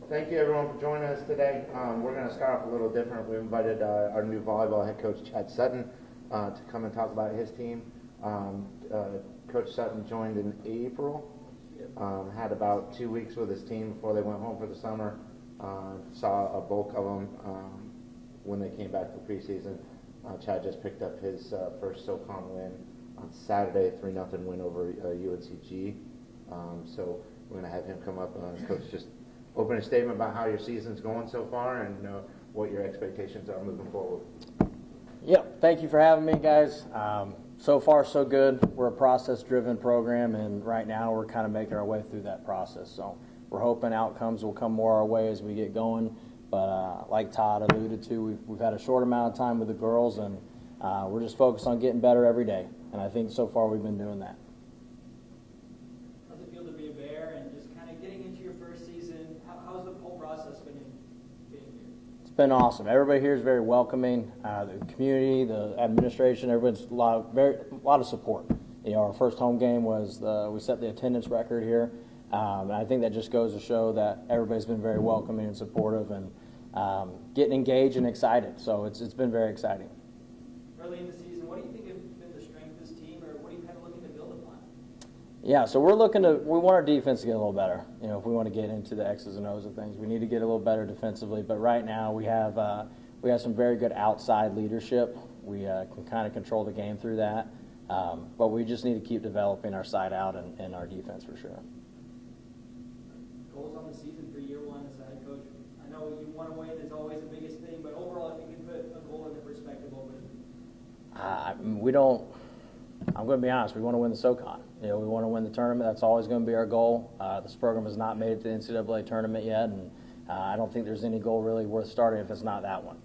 Thank you, everyone, for joining us today. We're going to start off a little different. We invited our new volleyball head coach, Sutton, to come and talk about his team. Coach Sutton joined in April, had about 2 weeks with his team before they went home for the summer. Saw a bulk of them when they came back for preseason. Chad just picked up his first SoCon win on Saturday, 3-0 win over UNCG. So we're going to have him come up and coach just open a statement about how your season's going so far and what your expectations are moving forward. Yeah, thank you for having me, guys. So far, so good. We're a process-driven program, and right now we're kind of making our way through that process. So we're hoping outcomes will come more our way as we get going. But like Todd alluded to, we've had a short amount of time with the girls, and we're just focused on getting better every day. And I think so far we've been doing that. How's it feel to be a Bear and just kind of getting into your first season? How's the whole process been being here? It's been awesome. Everybody here is very welcoming. The community, the administration, everyone's a lot of support. You know, our first home game was we set the attendance record here. And I think that just goes to show that everybody's been very welcoming and supportive and getting engaged and excited. So it's been very exciting. Early in the season, what do you think have been the strength of this team, or what are you kind of looking to build upon? Yeah, so we want our defense to get a little better. You know, if we want to get into the X's and O's of things, we need to get a little better defensively. But right now we have some very good outside leadership. We can kind of control the game through that. But we just need to keep developing our side out and our defense for sure. Goals on the season for year one as a head coach? I know you want to win is always the biggest thing, but overall, if you can put a goal into perspective over it. I'm going to be honest, we want to win the SoCon. You know, we want to win the tournament. That's always going to be our goal. This program has not made it to the NCAA tournament yet, and I don't think there's any goal really worth starting if it's not that one.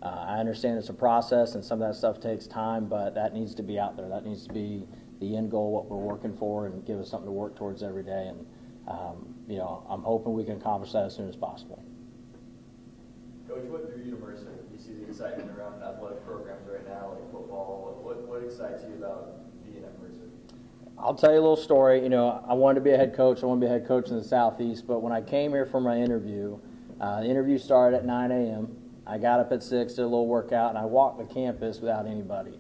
I understand it's a process, and some of that stuff takes time, but that needs to be out there. That needs to be the end goal, what we're working for, and give us something to work towards every day. And you know, I'm hoping we can accomplish that as soon as possible. Coach, what drew you to Mercer? You see the excitement around athletic programs right now, like football. What excites you about being at Mercer? I'll tell you a little story. You know, I wanted to be a head coach. I wanted to be a head coach in the Southeast. But when I came here for my interview, the interview started at 9 a.m. I got up at 6, did a little workout, and I walked the campus without anybody.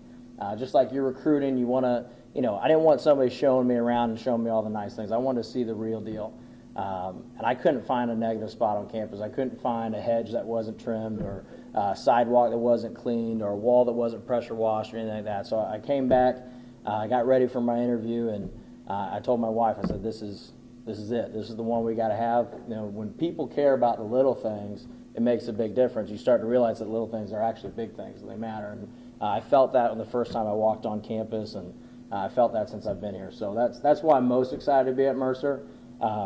Just like you're recruiting, you want to, you know, I didn't want somebody showing me around and showing me all the nice things. I wanted to see the real deal. And I couldn't find a negative spot on campus. I couldn't find a hedge that wasn't trimmed or a sidewalk that wasn't cleaned or a wall that wasn't pressure washed or anything like that. So I came back, I got ready for my interview, and I told my wife, I said, this is it. This is the one we got to have. You know, when people care about the little things, it makes a big difference. You start to realize that little things are actually big things, and they matter. And I felt that the first time I walked on campus, and I felt that since I've been here. So that's why I'm most excited to be at Mercer.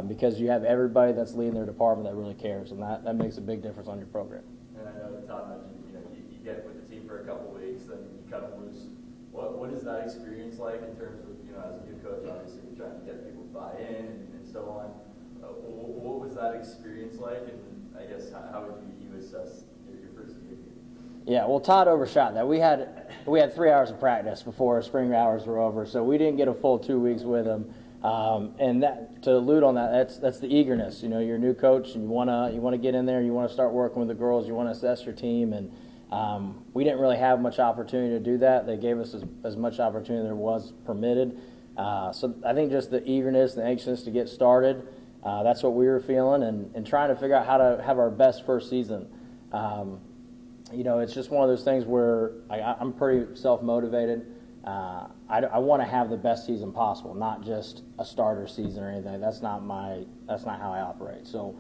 Because you have everybody that's leading their department that really cares, and that makes a big difference on your program. And I know Todd mentioned, you know, you get with the team for a couple weeks, then you cut them loose. What is that experience like in terms of, you know, as a new coach, obviously you're trying to get people to buy in and so on. What was that experience like, and I guess how would you assess your first year? Yeah, well, Todd overshot that. We had 3 hours of practice before spring hours were over, so we didn't get a full 2 weeks with him. And that, to allude on that, that's the eagerness. You know, you're a new coach, and you wanna get in there. You want to start working with the girls. You want to assess your team, and we didn't really have much opportunity to do that. They gave us as much opportunity as there was permitted. So I think just the eagerness, the anxiousness to get started. That's what we were feeling, and trying to figure out how to have our best first season. You know, it's just one of those things where I'm pretty self-motivated. I want to have the best season possible, not just a starter season or anything. That's not how I operate. So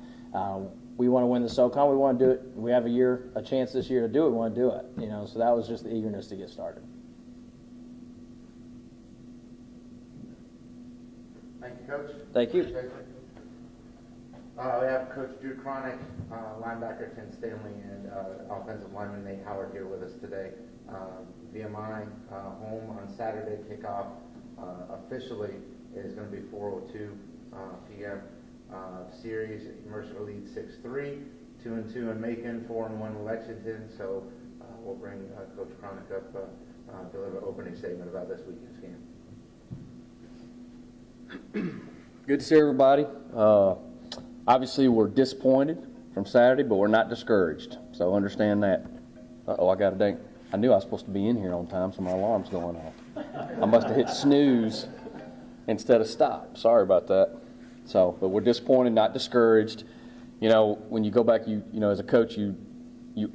we want to win the SoCon. We want to do it. We have a chance this year to do it. We want to do it. You know, so that was just the eagerness to get started. Thank you, Coach. Thank you. We have Coach Drew Cronic, linebacker Ken Stanley, and offensive lineman Nate Howard here with us today. VMI home on Saturday. Kickoff officially is going to be 4:02 p.m. Series Mercer leads 6-3, 2-2 in Macon, 4-1 in Lexington. So we'll bring Coach Cronic up, deliver an opening statement about this weekend's game. Good to see everybody. Obviously, we're disappointed from Saturday, but we're not discouraged. So understand that. Uh-oh, I got a ding. I knew I was supposed to be in here on time, so my alarm's going off. I must have hit snooze instead of stop. Sorry about that. So, but we're disappointed, not discouraged. You know, when you go back, you know, as a coach, you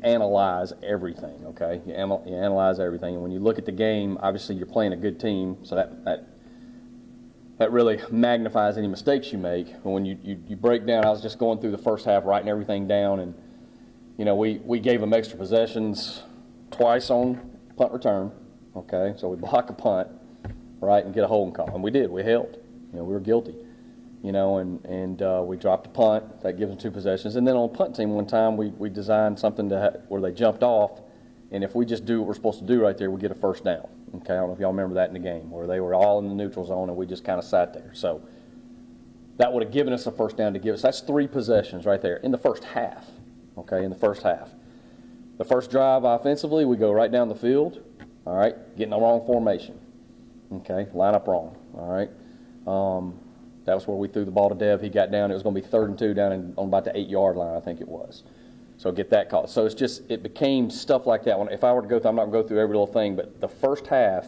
analyze everything, okay? You analyze everything. And when you look at the game, obviously you're playing a good team, so that really magnifies any mistakes you make. But when you break down, I was just going through the first half, writing everything down, and, you know, we gave them extra possessions twice on punt return, okay? So we block a punt, right, and get a holding call. And we did. We held. You know, we were guilty. You know, and we dropped a punt. That gives them 2 possessions. And then on punt team one time, we designed something where they jumped off, and if we just do what we're supposed to do right there, we get a first down. Okay, I don't know if y'all remember that in the game, where they were all in the neutral zone, and we just kind of sat there. So that would have given us a first down to give us. That's 3 possessions right there in the first half, okay, in the first half. The first drive offensively, we go right down the field, all right, getting the wrong formation, okay, line up wrong, all right. That was where we threw the ball to Dev. He got down. It was going to be 3rd and 2 down on about the 8-yard line, I think it was. So get that call. So it became stuff like that. If I were to go through, I'm not going to go through every little thing, but the first half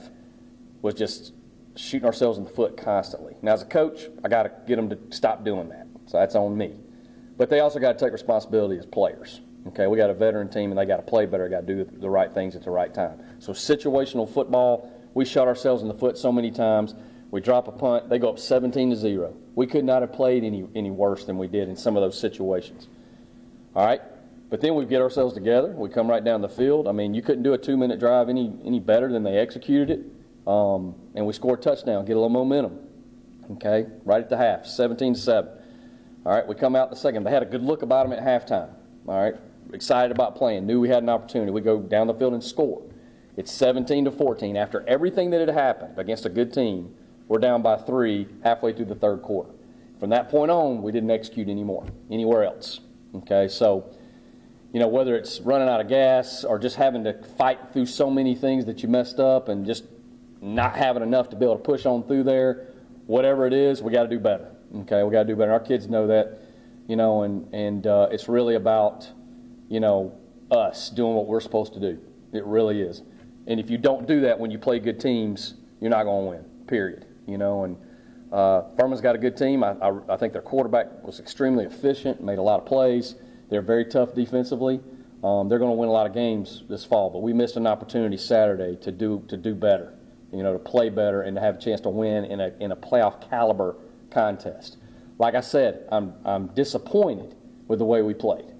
was just shooting ourselves in the foot constantly. Now, as a coach, I got to get them to stop doing that. So that's on me. But they also got to take responsibility as players. Okay, we got a veteran team, and they got to play better. Got to do the right things at the right time. So situational football, we shot ourselves in the foot so many times. We drop a punt, they go up 17-0. We could not have played any worse than we did in some of those situations. All right? But then we get ourselves together. We come right down the field. I mean, you couldn't do a 2-minute drive any better than they executed it. And we scored a touchdown, get a little momentum. Okay? Right at the half, 17-7. All right? We come out in the second. They had a good look about them at halftime. All right? Excited about playing. Knew we had an opportunity. We go down the field and score. It's 17-14. After everything that had happened against a good team, we're down by 3 halfway through the 3rd quarter. From that point on, we didn't execute anymore, anywhere else. Okay, so, you know, whether it's running out of gas or just having to fight through so many things that you messed up and just not having enough to be able to push on through there, whatever it is, we got to do better. Okay, we got to do better. Our kids know that, you know, and it's really about, you know, us doing what we're supposed to do. It really is. And if you don't do that when you play good teams, you're not going to win, period. You know, and Furman's got a good team. I think their quarterback was extremely efficient, made a lot of plays. They're very tough defensively. They're going to win a lot of games this fall, but we missed an opportunity Saturday to do better, you know, to play better and to have a chance to win in a playoff caliber contest. Like I said, I'm disappointed with the way we played.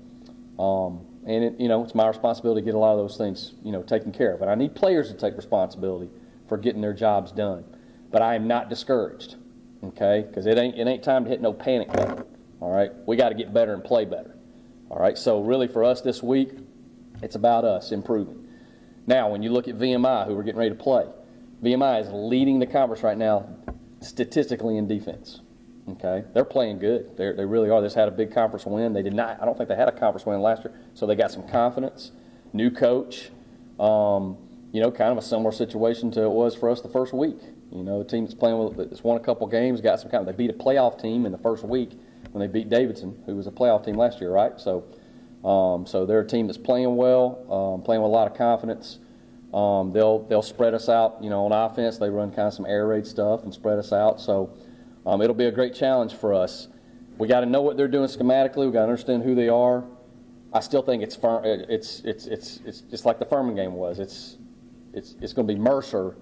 You know, it's my responsibility to get a lot of those things, you know, taken care of. And I need players to take responsibility for getting their jobs done. But I am not discouraged, okay? Because it ain't time to hit no panic button, all right? We got to get better and play better, all right? So really for us this week, it's about us improving. Now, when you look at VMI, who we're getting ready to play, VMI is leading the conference right now statistically in defense, okay? They're playing good. They really are. They just had a big conference win. They did not. I don't think they had a conference win last year, so they got some confidence. New coach, you know, kind of a similar situation to it was for us the first week. You know, the team that's playing with, that's won a couple games, got some kind of, they beat a playoff team in the first week when they beat Davidson, who was a playoff team last year, right? So, so they're a team that's playing well, playing with a lot of confidence. They'll spread us out, you know, on offense. They run kind of some air raid stuff and spread us out. So, it'll be a great challenge for us. We got to know what they're doing schematically. We got to understand who they are. I still think it's just like the Furman game was. It's going to be Mercer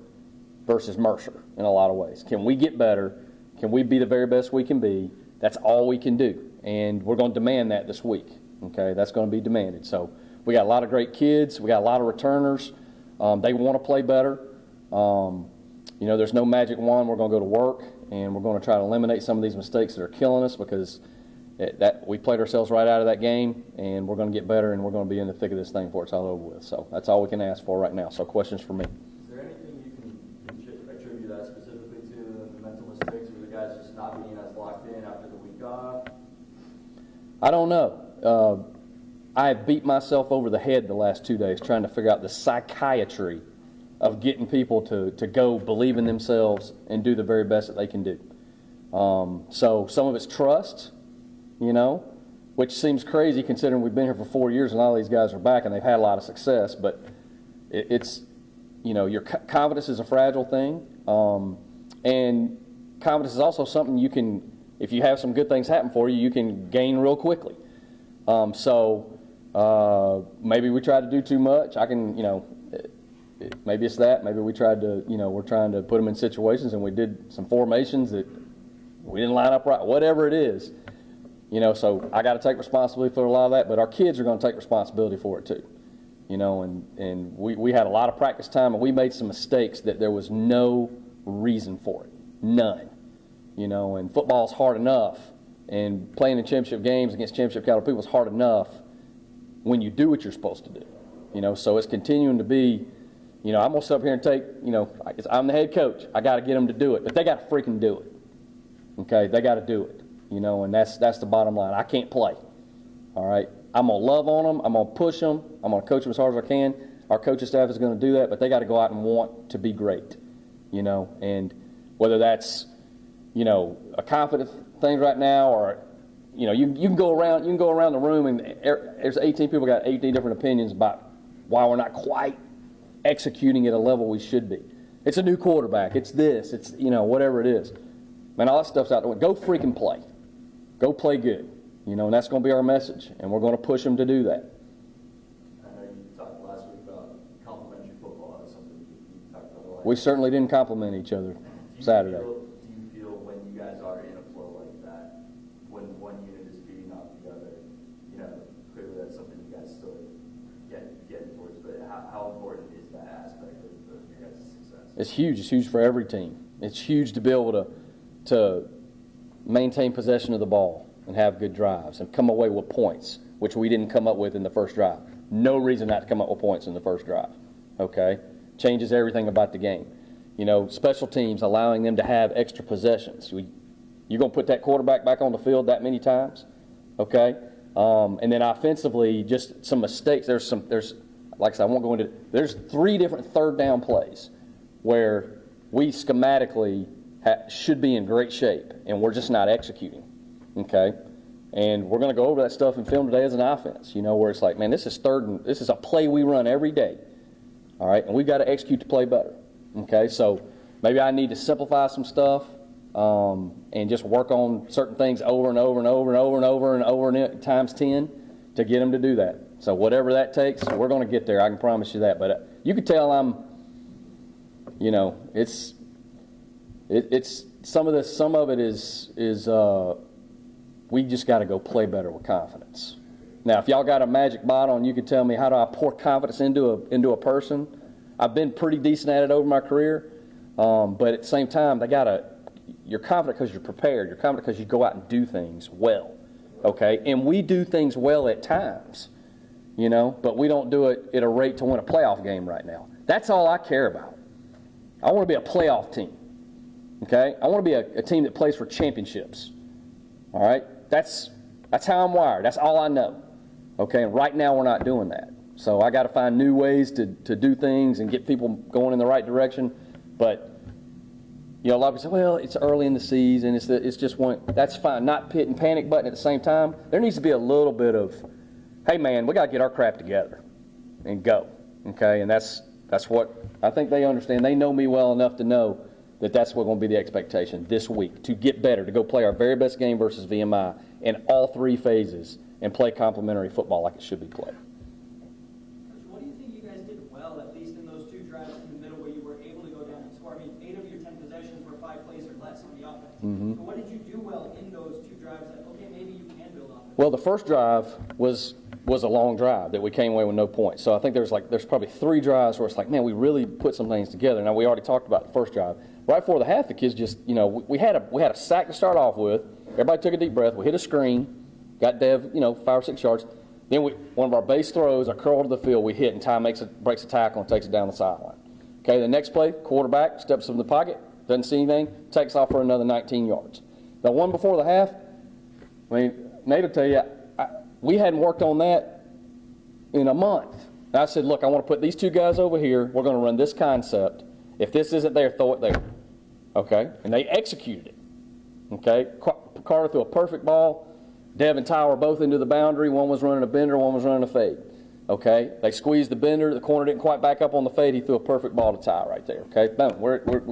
versus Mercer in a lot of ways. Can we get better? Can we be the very best we can be? That's all we can do, and we're going to demand that this week. Okay, that's going to be demanded. So we got a lot of great kids. We got a lot of returners. They want to play better. You know, there's no magic wand. We're going to go to work, and we're going to try to eliminate some of these mistakes that are killing us because we played ourselves right out of that game, and we're going to get better, and we're going to be in the thick of this thing before it's all over with. So that's all we can ask for right now. So questions for me? Is there anything you can attribute that specifically to the mental mistakes or the guys just not being as locked in after the week off? I don't know. I have beat myself over the head the last 2 days trying to figure out the psychiatry of getting people to go believe in themselves and do the very best that they can do. So some of it's trust, you know. which seems crazy considering we've been here for 4 years and all these guys are back and they've had a lot of success. But it's, you know, your confidence is a fragile thing, and confidence is also something you can, if you have some good things happen for you, you can gain real quickly. Maybe we tried to do too much. Maybe it's that. Maybe we tried to, we're trying to put them in situations and we did some formations that we didn't line up right. Whatever it is, so I got to take responsibility for a lot of that, but our kids are going to take responsibility for it too. And we had a lot of practice time and we made some mistakes that there was no reason for it. None. And football's hard enough, and playing in championship games against championship caliber people is hard enough when you do what you're supposed to do. So it's continuing to be, I'm going to sit up here and take, I'm the head coach. I got to get them to do it, but they got to freaking do it. Okay, they got to do it, and that's the bottom line. I can't play. All right, I'm going to love on them. I'm going to push them. I'm going to coach them as hard as I can. Our coaching staff is going to do that, but they got to go out and want to be great, and whether that's, a confident thing right now, or, you can go around the room and there's 18 people got 18 different opinions about why we're not quite executing at a level we should be. It's a new quarterback. It's this. It's, whatever it is. Man, all that stuff's out the way. Go freaking play. Go play good. And that's going to be our message, and we're going to push them to do that. I know you talked last week about complimentary football. That's something you talked about a lot. We certainly didn't compliment each other Saturday. Do you feel when you guys are in a flow like that, when one unit is beating off the other, clearly that's something you guys still getting towards, but how important is that aspect of your guys' success? It's huge. It's huge for every team. It's huge to be able to maintain possession of the ball and have good drives and come away with points, which we didn't come up with in the first drive. No reason not to come up with points in the first drive. Okay? Changes everything about the game. Special teams, allowing them to have extra possessions. You're going to put that quarterback back on the field that many times? Okay? And then offensively, just some mistakes. There's like I said, I won't go into it. There's 3 different third down plays where we schematically should be in great shape, and we're just not executing. Okay? And we're going to go over that stuff in film today as an offense, where it's like, man, this is a play we run every day. All right? And we've got to execute the play better. Okay? So maybe I need to simplify some stuff and just work on certain things over and over and over and over and over and over times 10 to get them to do that. So whatever that takes, we're going to get there. I can promise you that. But you can tell it's some of it is we just got to go play better with confidence. Now, if y'all got a magic bottle and you could tell me how do I pour confidence into a person, I've been pretty decent at it over my career. But at the same time, you're confident because you're prepared. You're confident because you go out and do things well. Okay? And we do things well at times, but we don't do it at a rate to win a playoff game right now. That's all I care about. I want to be a playoff team. Okay? I want to be a team that plays for championships. All right? That's how I'm wired. That's all I know. Okay? And right now we're not doing that. So I got to find new ways to do things and get people going in the right direction. But a lot of people say, well, it's early in the season. It's just one. That's fine. Not hitting panic button at the same time. There needs to be a little bit of, hey man, we got to get our crap together and go. Okay? And that's what I think they understand. They know me well enough to know that that's what's going to be the expectation this week, to get better, to go play our very best game versus VMI in all 3 phases and play complementary football like it should be played. Coach, what do you think you guys did well, at least in those 2 drives in the middle where you were able to go down and score? I mean, 8 of your 10 possessions were 5 plays or less on the offense. Mm-hmm. So what did you do well in those 2 drives that, okay, maybe you can build off of? Well, the first drive was a long drive that we came away with no points. So I think there's probably 3 drives where it's like, man, we really put some things together. Now, we already talked about the first drive. Right before the half, the kids just, we had a sack to start off with. Everybody took a deep breath. We hit a screen, got Dev, 5 or 6 yards. Then one of our base throws, a curl to the field, we hit, and Ty breaks a tackle and takes it down the sideline. Okay, the next play, quarterback steps in the pocket, doesn't see anything, takes off for another 19 yards. The one before the half, I mean, Nate will tell you, we hadn't worked on that in a month. And I said, look, I want to put these 2 guys over here. We're going to run this concept. If this isn't there, throw it there. Okay? And they executed it. Okay? Carter threw a perfect ball. Dev and Ty were both into the boundary. One was running a bender, one was running a fade. Okay, they squeezed the bender. The corner didn't quite back up on the fade. He threw a perfect ball to Ty right there. Okay, boom,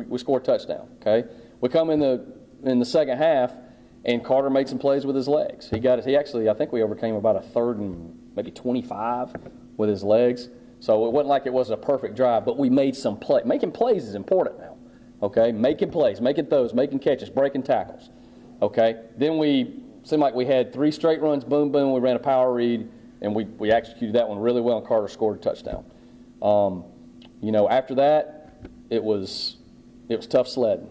we scored a touchdown. Okay, we come in the second half, and Carter made some plays with his legs. He actually, I think we overcame about a 3rd and maybe 25 with his legs. So it wasn't like it wasn't a perfect drive, but we made some play. Making plays is important now. Okay, making plays, making throws, making catches, breaking tackles. Okay, then we seemed like we had 3 straight runs. Boom, boom. We ran a power read. And we executed that one really well, and Carter scored a touchdown. After that, it was tough sledding.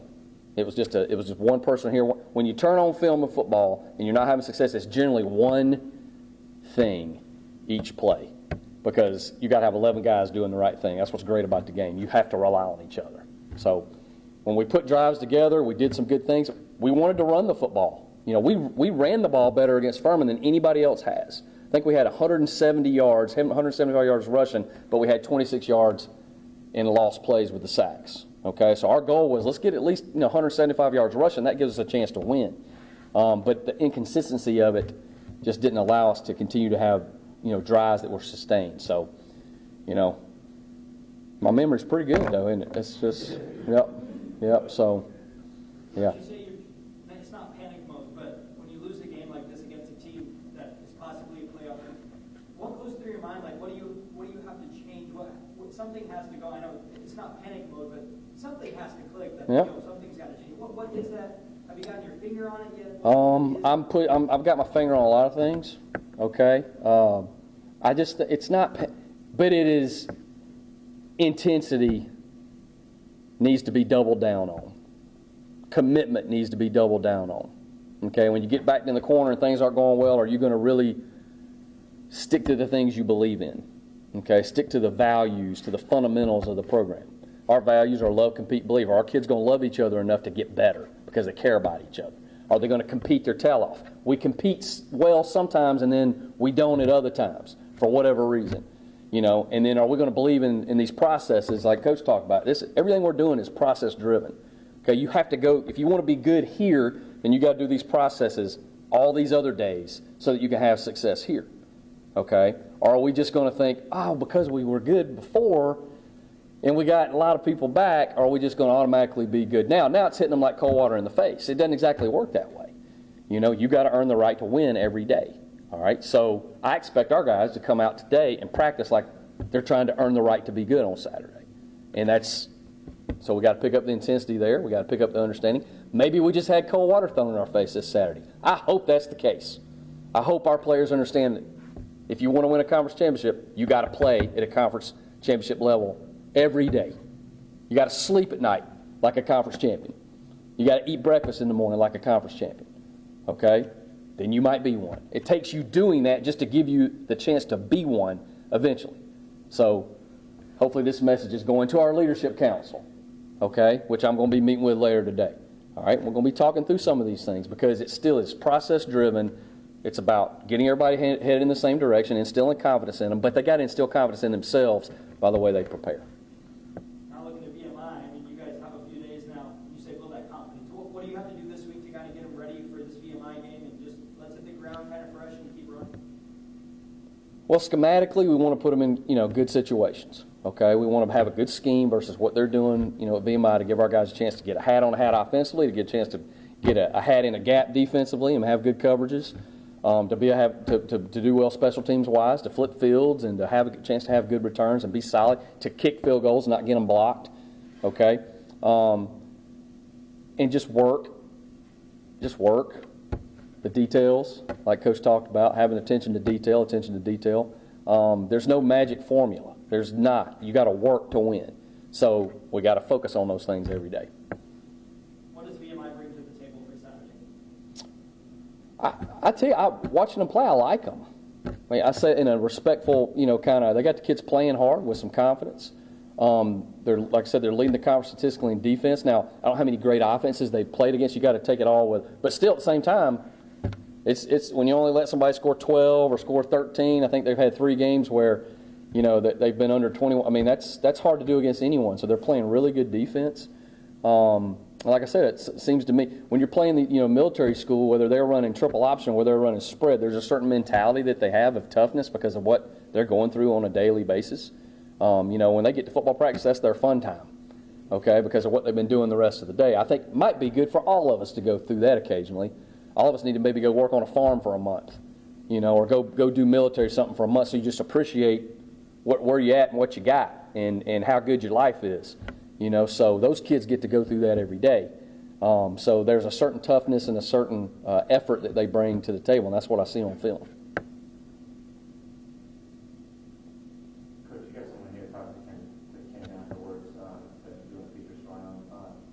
It was just one person here. When you turn on film in football and you're not having success, it's generally one thing each play, because you got to have 11 guys doing the right thing. That's what's great about the game. You have to rely on each other. So when we put drives together, we did some good things. We wanted to run the football. We ran the ball better against Furman than anybody else has. I think we had 170 yards, 175 yards rushing, but we had 26 yards in lost plays with the sacks. Okay, so our goal was let's get at least 175 yards rushing. That gives us a chance to win. But the inconsistency of it just didn't allow us to continue to have drives that were sustained. So, my memory's pretty good though, isn't it? It's just yep. So, yeah. You say it's not panic mode, but when you lose a game like this against a team that is possibly a playoff, what goes through your mind? Like, what do you have to change? What something has to go. I know it's not panic mode, but something has to click. That something's got to change. What is that? Have you gotten your finger on it yet? I've got my finger on a lot of things. Okay, it's not, but it is. Intensity needs to be doubled down on. Commitment needs to be doubled down on. Okay, when you get back in the corner and things aren't going well, are you going to really stick to the things you believe in? Okay, stick to the values, to the fundamentals of the program. Our values are love, compete, believe. Are our kids going to love each other enough to get better because they care about each other? Are they going to compete their tail off? We compete well sometimes and then we don't at other times for whatever reason. And then are we going to believe in these processes like Coach talked about? Everything we're doing is process driven. Okay, you have to go, if you want to be good here, then you got to do these processes all these other days so that you can have success here. Okay? Or are we just going to think, because we were good before and we got a lot of people back, are we just going to automatically be good now? Now it's hitting them like cold water in the face. It doesn't exactly work that way. You got to earn the right to win every day. All right, so I expect our guys to come out today and practice like they're trying to earn the right to be good on Saturday. And so we got to pick up the intensity there. We got to pick up the understanding. Maybe we just had cold water thrown in our face this Saturday. I hope that's the case. I hope our players understand that if you want to win a conference championship, you got to play at a conference championship level every day. You got to sleep at night like a conference champion. You got to eat breakfast in the morning like a conference champion. Okay? Then you might be one. It takes you doing that just to give you the chance to be one eventually. So hopefully this message is going to our leadership council, okay, which I'm going to be meeting with later today. All right, we're going to be talking through some of these things because it still is process driven. It's about getting everybody headed in the same direction, instilling confidence in them, but they got to instill confidence in themselves by the way they prepare. Now looking at VMI, you guys have a few days now. You say build that confidence. What do you have to do this week to kind of get them ready for this VMI game and just let's hit the ground kind of fresh and keep running? Well, schematically, we want to put them in, good situations. Okay, we want to have a good scheme versus what they're doing, at VMI to give our guys a chance to get a hat on a hat offensively, to get a chance to get a hat in a gap defensively and have good coverages, to do well special teams wise, to flip fields and to have a chance to have good returns and be solid, to kick field goals, not get them blocked. Okay, and just work the details, like Coach talked about, having attention to detail. There's no magic formula. There's not. You got to work to win. So we got to focus on those things every day. What does VMI bring to the table for Saturday? I tell you, watching them play, I like them. I say in a respectful, they got the kids playing hard with some confidence. They're, like I said, they're leading the conference statistically in defense. Now, I don't know how many great offenses they've played against. You got to take it all with, but still at the same time, it's when you only let somebody score 12 or score 13. I think they've had 3 games where, that they've been under 21. I mean, that's hard to do against anyone. So they're playing really good defense. like I said, it seems to me when you're playing the military school, whether they're running triple option or whether they're running spread, there's a certain mentality that they have of toughness because of what they're going through on a daily basis. When they get to football practice, that's their fun time, okay, because of what they've been doing the rest of the day. I think it might be good for all of us to go through that occasionally. All of us need to maybe go work on a farm for a month, or go do military something for a month so you just appreciate where you're at and what you got and how good your life is. So those kids get to go through that every day. So there's a certain toughness and a certain effort that they bring to the table, and that's what I see on film. Coach, you got someone here talking that came afterwards that doing features for him.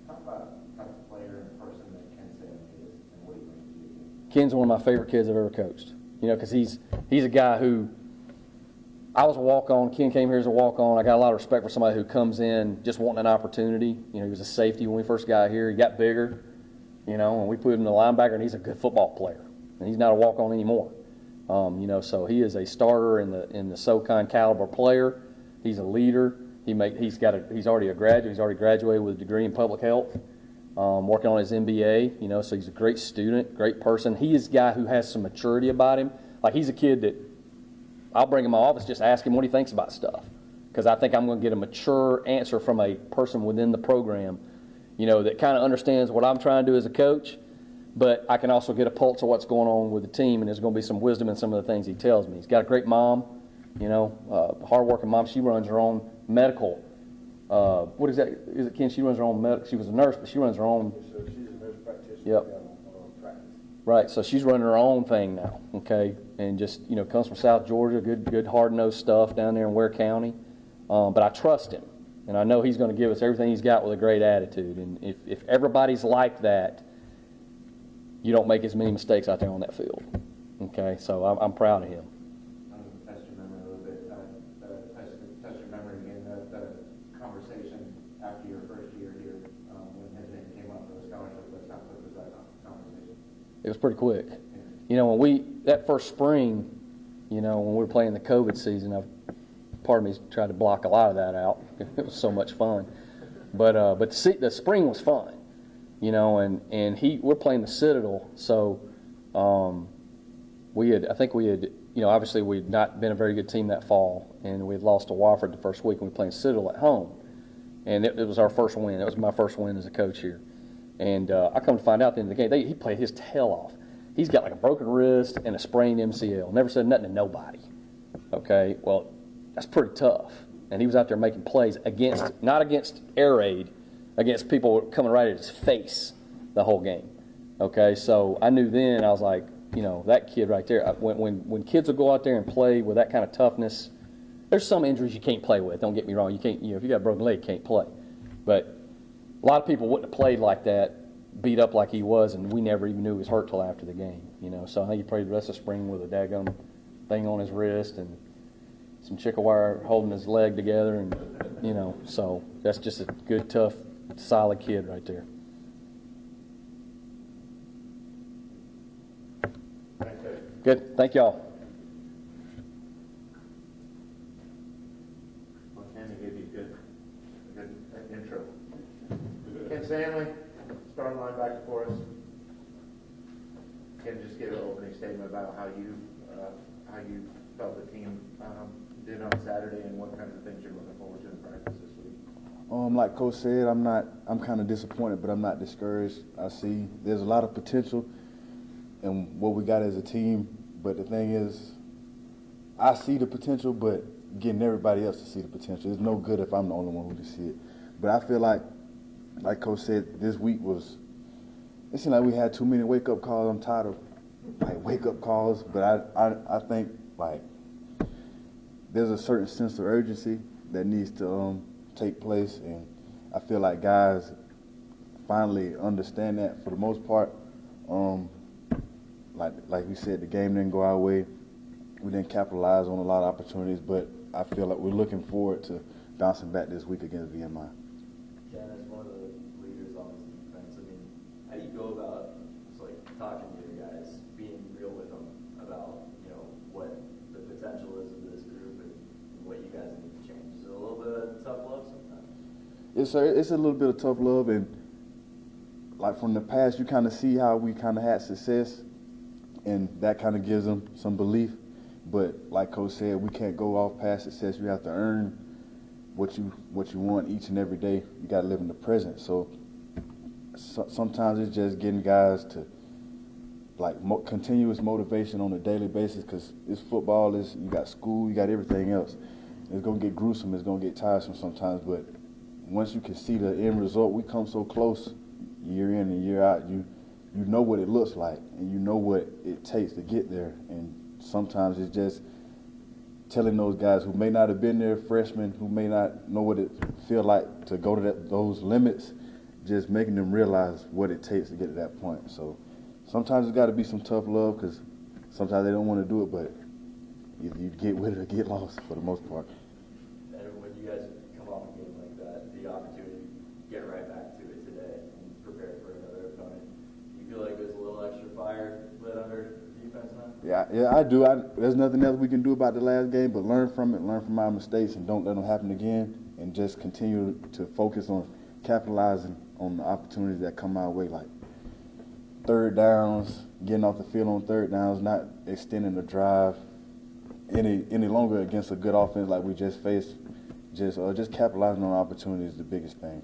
Talk about the type of player and person that Ken Stanley is and what he brings to your team. Ken's one of my favorite kids I've ever coached. Because he's a guy who I was a walk-on. Ken came here as a walk-on. I got a lot of respect for somebody who comes in just wanting an opportunity. He was a safety when we first got here. He got bigger, and we put him in the linebacker, and he's a good football player. And he's not a walk-on anymore. So he is a starter in the SoCon caliber player. He's a leader. He's already a graduate. He's already graduated with a degree in public health. Working on his MBA. So he's a great student, great person. He is a guy who has some maturity about him. Like he's a kid that I'll bring him in my office, just ask him what he thinks about stuff. Because I think I'm going to get a mature answer from a person within the program, that kind of understands what I'm trying to do as a coach, but I can also get a pulse of what's going on with the team, and there's going to be some wisdom in some of the things he tells me. He's got a great mom, hard-working mom. She runs her own medical. What is that? Is it Ken? She runs her own medical. She was a nurse, but she runs her own. So she's a nurse practitioner. Yep. Practice. Right, so she's running her own thing now, okay, and just, comes from South Georgia, good hard-nosed stuff down there in Ware County, but I trust him, and I know he's going to give us everything he's got with a great attitude, and if everybody's like that, you don't make as many mistakes out there on that field, okay, so I'm proud of him. I'm going to test your memory a little bit. Test your memory again, the conversation after your first year here, when his name came up for the scholarship list, how quick was that conversation? It was pretty quick. That first spring, when we were playing the COVID season, part of me tried to block a lot of that out. It was so much fun. But the spring was fun, and we're playing the Citadel, so obviously we had not been a very good team that fall, and we had lost to Wofford the first week, and we were playing Citadel at home. And it was our first win. It was my first win as a coach here. And I come to find out at the end of the game, he played his tail off. He's got like a broken wrist and a sprained MCL. Never said nothing to nobody. Okay, well, that's pretty tough. And he was out there making plays not against air raid, against people coming right at his face the whole game. Okay, so I knew then, I was like, that kid right there, when kids will go out there and play with that kind of toughness, there's some injuries you can't play with. Don't get me wrong. You can't, if you got a broken leg, you can't play. But a lot of people wouldn't have played like that, beat up like he was, and we never even knew he was hurt till after the game. So I think he played the rest of the spring with a daggum thing on his wrist and some chicken wire holding his leg together, and so that's just a good, tough, solid kid right there. Good. Thank y'all. Well, Kenny gave you a good intro. Ken Stanley, starting linebacker for us. Can you just give an opening statement about how you felt the team did on Saturday and what kinds of things you're looking forward to in practice this week? Like Coach said, I'm kind of disappointed, but I'm not discouraged. I see there's a lot of potential in what we got as a team, but the thing is, I see the potential, but getting everybody else to see the potential. It's no good if I'm the only one who can see it. But I feel like Coach said, this week it seemed like we had too many wake-up calls. I'm tired of wake-up calls, but I think there's a certain sense of urgency that needs to take place, and I feel like guys finally understand that for the most part. Like we said, the game didn't go our way. We didn't capitalize on a lot of opportunities, but I feel like we're looking forward to bouncing back this week against VMI. Ken, as one of the leaders on this defense, how do you go about just talking to your guys, being real with them about what the potential is of this group and what you guys need to change? Is it a little bit of tough love sometimes? Yes, sir. It's a little bit of tough love, and like from the past, you kind of see how we kind of had success, and that kind of gives them some belief. But like Coach said, we can't go off past success. You have to earn what you want each and every day. You got to live in the present. So sometimes it's just getting guys to like continuous motivation on a daily basis, because it's football, you got school, you got everything else. It's gonna get gruesome. It's gonna get tiresome sometimes. But once you can see the end result, we come so close year in and year out. You know what it looks like, and you know what it takes to get there. And sometimes it's just telling those guys who may not have been there, freshmen who may not know what it feel like to go to those limits, just making them realize what it takes to get to that point. So sometimes it's got to be some tough love, because sometimes they don't want to do it, but you get with it or get lost for the most part. And when you guys come off a game like that, the opportunity to get right back to it today and prepare for another opponent, do you feel like there's a little extra fire lit under defense now? Yeah, I do. There's nothing else we can do about the last game but learn from it, learn from our mistakes, and don't let them happen again, and just continue to focus on capitalizing on the opportunities that come our way, like third downs, getting off the field on third downs, not extending the drive any longer against a good offense like we just faced. Just capitalizing on opportunities is the biggest thing.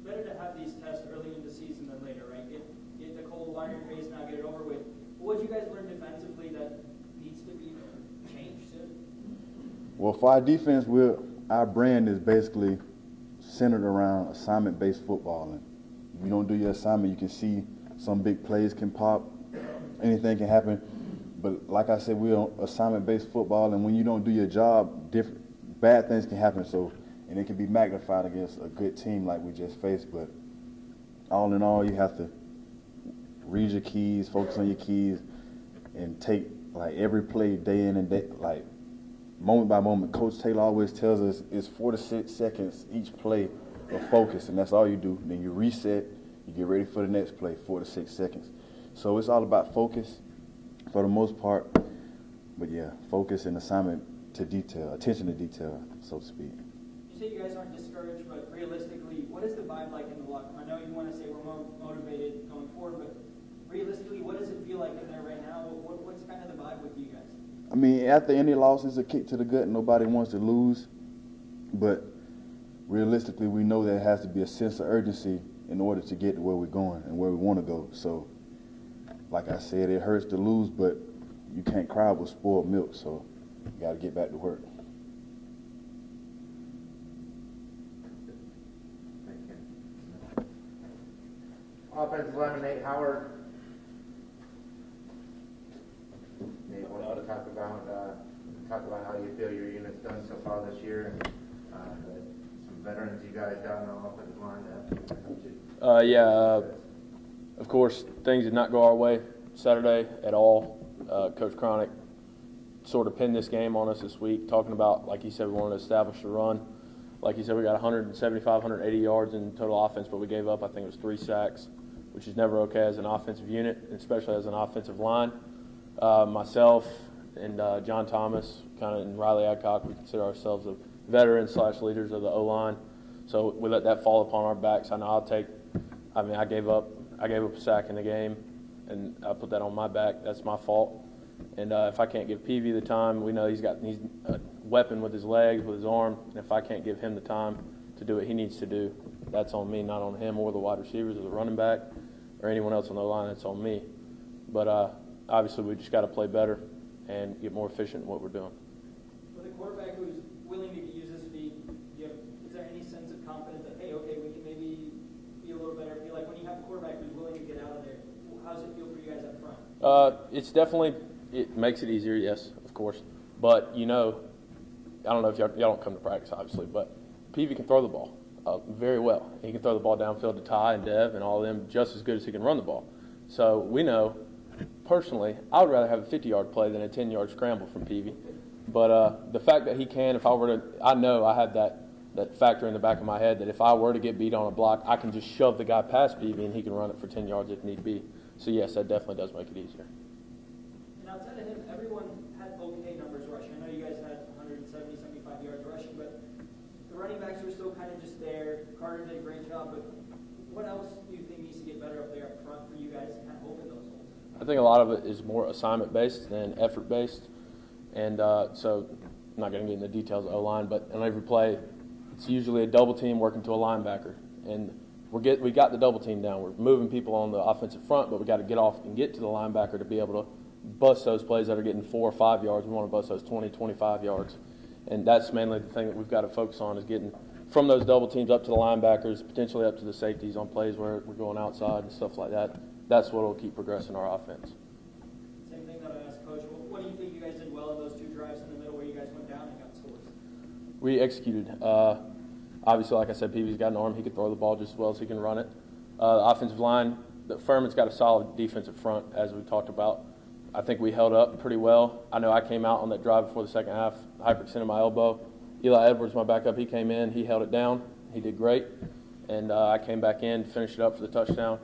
Better to have these tests early in the season than later, right? Get the cold water in your face, now get it over with. What did you guys learn defensively that needs to be changed soon? Well, for our defense, our brand is basically centered around assignment-based football. And if you don't do your assignment, you can see some big plays can pop, anything can happen. But like I said, we're on assignment-based football, and when you don't do your job, bad things can happen. And it can be magnified against a good team like we just faced. But all in all, you have to read your keys, focus on your keys, and take like every play day in and day, like moment by moment. Coach Taylor always tells us it's 4 to 6 seconds each play of focus, and that's all you do. Then you reset, you get ready for the next play, 4 to 6 seconds. So it's all about focus for the most part. But yeah, focus and assignment to detail, attention to detail, so to speak. You say you guys aren't discouraged, but realistically, what is the vibe like in the locker room? I know you want to say we're motivated going forward, but realistically, what does it feel like in there right now? What's kind of the vibe with you guys? I mean, after any loss, it's a kick to the gut. Nobody wants to lose. But realistically, we know there has to be a sense of urgency in order to get to where we're going and where we want to go. So, like I said, it hurts to lose, but you can't cry with spoiled milk. So, you got to get back to work. Offensive lineman Nate Howard. Nate, want to talk about how you feel your unit's done so far this year, and some veterans you guys got on the offensive line that helped you. Of course, things did not go our way Saturday at all. Coach Cronic sort of pinned this game on us this week, talking about, like he said, we wanted to establish a run. Like he said, we got 175, 180 yards in total offense, but we gave up, I think it was 3 sacks, which is never okay as an offensive unit, especially as an offensive line. Myself and John Thomas, kind of, and Riley Adcock, we consider ourselves the veterans / leaders of the O-line. So we let that fall upon our backs. I know I gave up a sack in the game, and I put that on my back. That's my fault. And if I can't give Peavy the time, we know he's a weapon with his legs, with his arm. And if I can't give him the time to do what he needs to do, that's on me, not on him or the wide receivers or the running back or anyone else on the line. That's on me. But obviously, we just got to play better and get more efficient in what we're doing. With a quarterback who's willing to use his feet, is there any sense of confidence that, hey, okay, we can maybe be a little better? Feel like when you have a quarterback who's willing to get out of there, how does it feel for you guys up front? It makes it easier, yes, of course. But, I don't know if y'all don't come to practice, obviously, but Peavy can throw the ball very well. He can throw the ball downfield to Ty and Dev and all of them just as good as he can run the ball. So we know, personally, I would rather have a 50-yard play than a 10-yard scramble from Peavy. But the fact that he can, I know I have that factor in the back of my head that if I were to get beat on a block, I can just shove the guy past Peavy and he can run it for 10 yards if need be. So, yes, that definitely does make it easier. And outside of him, everyone had okay numbers rushing. I know you guys had 170, 75 yards rushing, but the running backs were still kind of just there. Carter did a great job, but what else do you think needs to get better up there up front for you guys to kind of open those holes? I think a lot of it is more assignment-based than effort-based. And so I'm not going to get into the details of O-line, but on every play, it's usually a double team working to a linebacker. And we got the double team down. We're moving people on the offensive front, but we got to get off and get to the linebacker to be able to bust those plays that are getting 4 or 5 yards. We want to bust those 20, 25 yards. And that's mainly the thing that we've got to focus on, is getting from those double teams up to the linebackers, potentially up to the safeties on plays where we're going outside and stuff like that. That's what will keep progressing our offense. Same thing that I asked Coach. What do you think you guys did well in those 2 drives in the middle where you guys went down and got scores? We executed. Obviously, like I said, PV's got an arm. He can throw the ball just as well as he can run it. The offensive line, Furman's got a solid defensive front, as we talked about. I think we held up pretty well. I know I came out on that drive before the second half, hyperextended my elbow. Eli Edwards, my backup, he came in. He held it down. He did great. And I came back in to finish it up for the touchdown.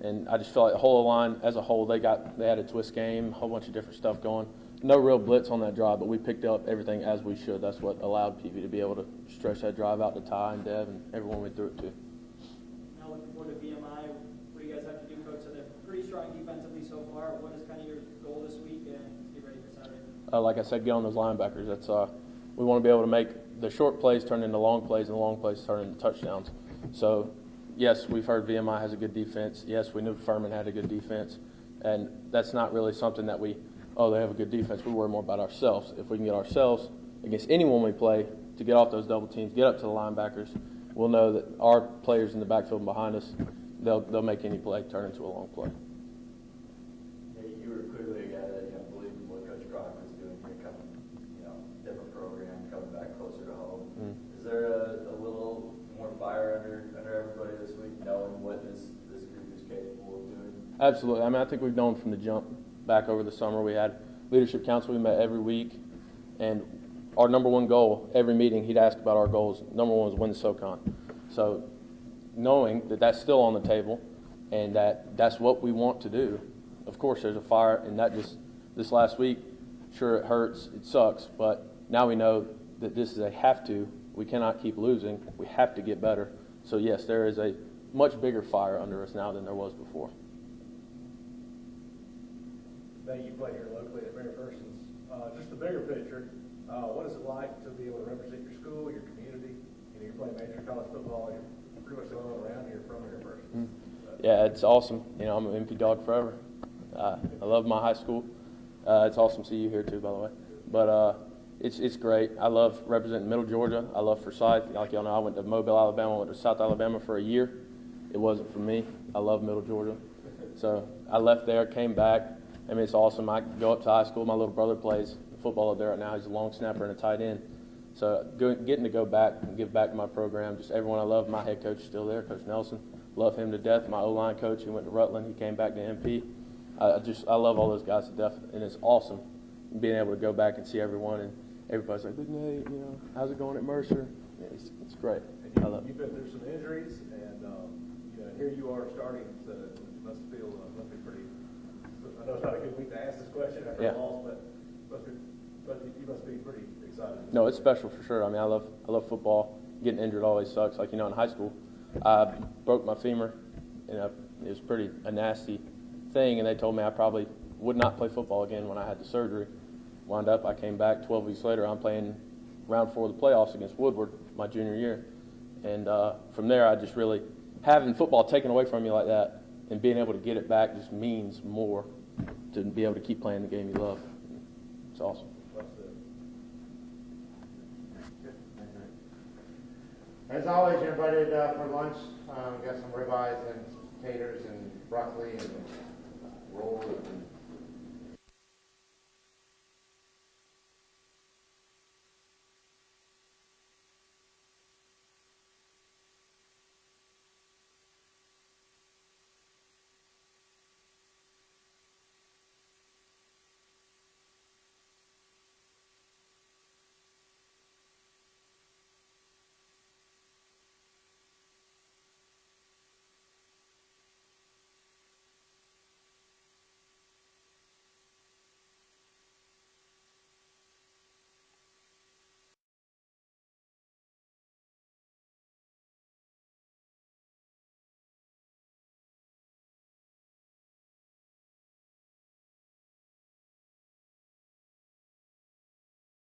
And I just felt like the whole line as a whole, they had a twist game, a whole bunch of different stuff going. No real blitz on that drive, but we picked up everything as we should. That's what allowed PV to be able to stretch that drive out to Ty and Dev and everyone we threw it to. Now looking forward to VMI, what do you guys have to do, Coach? So they're pretty strong defensively so far. What is kind of your goal this week and get ready for Saturday? Like I said, get on those linebackers. That's we want to be able to make the short plays turn into long plays and the long plays turn into touchdowns. So, yes, we've heard VMI has a good defense. Yes, we knew Furman had a good defense. And that's not really something that they have a good defense. We worry more about ourselves. If we can get ourselves against anyone we play to get off those double teams, get up to the linebackers, we'll know that our players in the backfield and behind us, they'll make any play turn into a long play. Yeah, you were clearly a guy that believed in what Coach Cronic was doing here, coming, different program, coming back closer to home. Is there a little more fire under everybody this week, knowing what this group is capable of doing? Absolutely. I mean, I think we've known from the jump back over the summer. We had leadership council. We met every week, and our number one goal, every meeting, he'd ask about our goals. Number one was win the SoCon. So knowing that that's still on the table and that's what we want to do, of course there's a fire, and that just this last week, sure it hurts, it sucks, but now we know that this is a have to. We cannot keep losing. We have to get better. So yes, there is a much bigger fire under us now than there was before. Now you play here locally at Mercer. Just the bigger picture, what is it like to be able to represent your school, your community? You're playing major college football. You're pretty much the only one around here from Mercer. Yeah, it's awesome. I'm an MP dog forever. I love my high school. It's awesome to see you here too, by the way. But it's great. I love representing Middle Georgia. I love Forsyth. Like y'all know, I went to Mobile, Alabama. I went to South Alabama for a year. It wasn't for me. I love Middle Georgia. So I left there, came back. I mean, it's awesome. I go up to high school. My little brother plays football up there right now. He's a long snapper and a tight end. So getting to go back and give back to my program, just everyone I love. My head coach is still there, Coach Nelson. Love him to death. My O-line coach, he went to Rutland. He came back to MP. I love all those guys to death, and it's awesome being able to go back and see everyone, and everybody's like, "Big Nate, how's it going at Mercer?" Yeah, it's great. I love it. You've been through some injuries, and here you are starting. So it must be pretty. I know it's not a good week to ask this question after a loss, but you must be pretty excited. No, it's special for sure. I mean, I love football. Getting injured always sucks. Like in high school, I broke my femur. It was a nasty thing, and they told me I probably would not play football again when I had the surgery. Wound up, I came back 12 weeks later. I'm playing round 4 of the playoffs against Woodward my junior year, and from there, I just really having football taken away from you like that and being able to get it back just means more to be able to keep playing the game you love. It's awesome. As always, you're invited for lunch. We got some ribeyes and taters and broccoli and rolls and